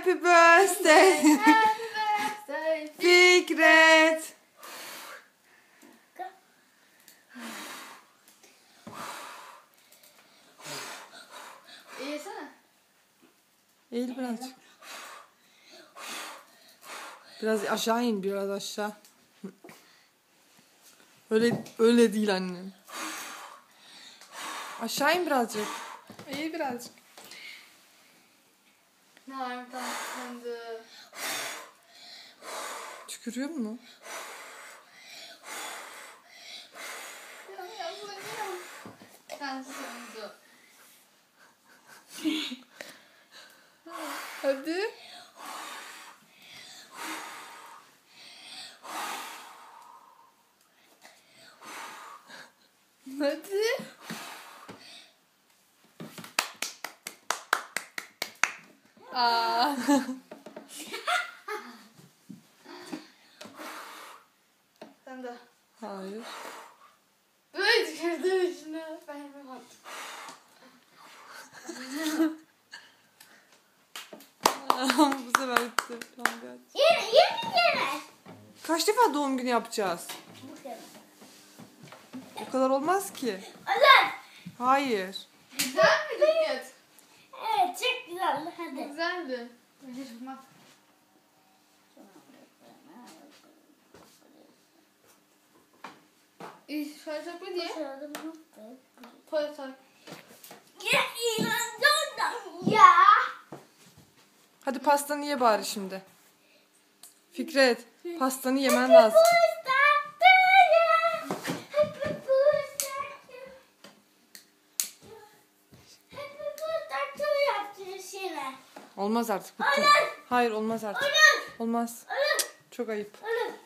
Happy birthday. Fikret. İyisene. Eğil birazcık. Biraz aşağı in, biraz aşağı. Öyle değil annem. Aşağı in birazcık. İyi birazcık. Naim kandı. Tükürüyor mu? Hadi. Hadi. Aa. Sen de. Hayır. Böyle tükürdüm içine. Ben yapamam. Bu sefer bitti. Tamam, hadi. Yeme. Kaç defa doğum günü yapacağız? Bu kadar. O kadar olmaz ki. Olur. Hayır. Güzel mi Dikkat? Evet çok güzel. Hadi. Güzeldi. Bence çıkmaz. İyi, şöyle takma diye. Şöyle tak. Ya. Hadi pastanı ye bari şimdi. Fikret, pastanı yemen lazım. Olmaz artık. Bitti. Hayır, olmaz artık. Olmaz. Çok ayıp.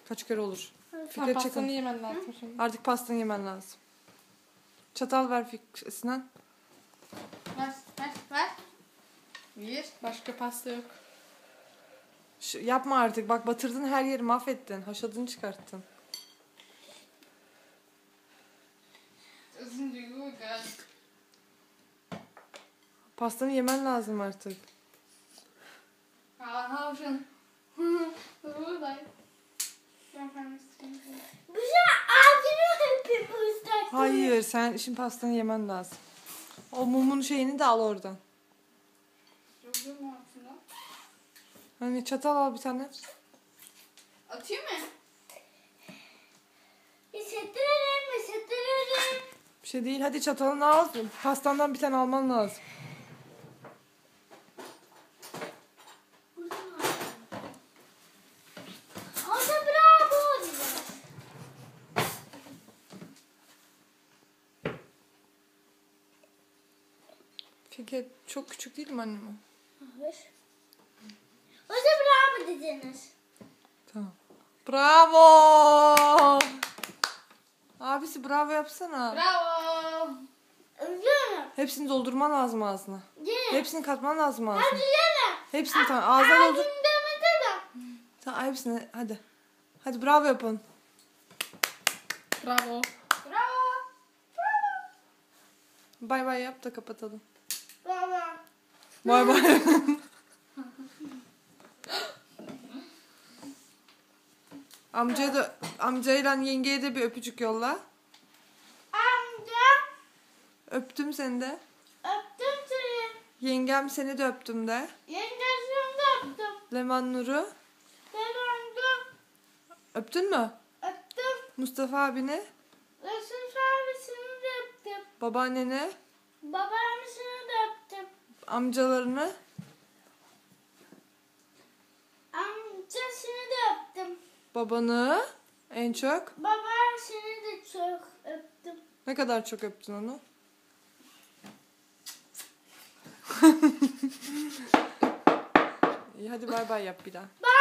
Kaç kere olur. Fikret Pastanı çakın. yemen lazım şimdi. Artık pastanı yemen lazım. Çatal ver Sinan. Ver. Bir. Başka pasta yok. Yapma artık. Bak batırdın, her yeri mahvettin. Haşadını çıkarttın. Pastanı yemen lazım artık. Hayır, sen şimdi pastanı yemen lazım. O mumun şeyini de al oradan. Hani çatal al bir tane. Atayım mı? Hissettirelim. Bir şey değil. Hadi çatalını al. Pastandan bir tane alman lazım. Orada bravo. Fikret çok küçük değil mi annem? Hayır. Orada bravo dediniz. Tamam. Bravo! Abisi bravo yapsana. Bravo. Üzülme. Hepsini doldurman lazım ağzına. Yine. Hepsini katman lazım ağzına. Hadi yine. Hepsini ağzına doldur. Demede de. Tamam, hepsini hadi. Hadi bravo yapın. Bravo. Bay bay yap da kapatalım. Baba. Bay bay. Amcayla yengeye de bir öpücük yolla. Amca. Öptüm seni de. Öptüm seni. Yengem seni de öptüm de. Yengesini de öptüm. Leman Nur'u. Ben öptüm. Öptün mü? Öptüm. Mustafa abini. Resul abisini de öptüm. Babaanneni. Babaannesini de öptüm. Amcalarını. Amcasını da öptüm. Babanı. En çok. Babasını da çok öptüm. Ne kadar çok öptün onu? İyi hadi bay bay yap bir daha. Bye.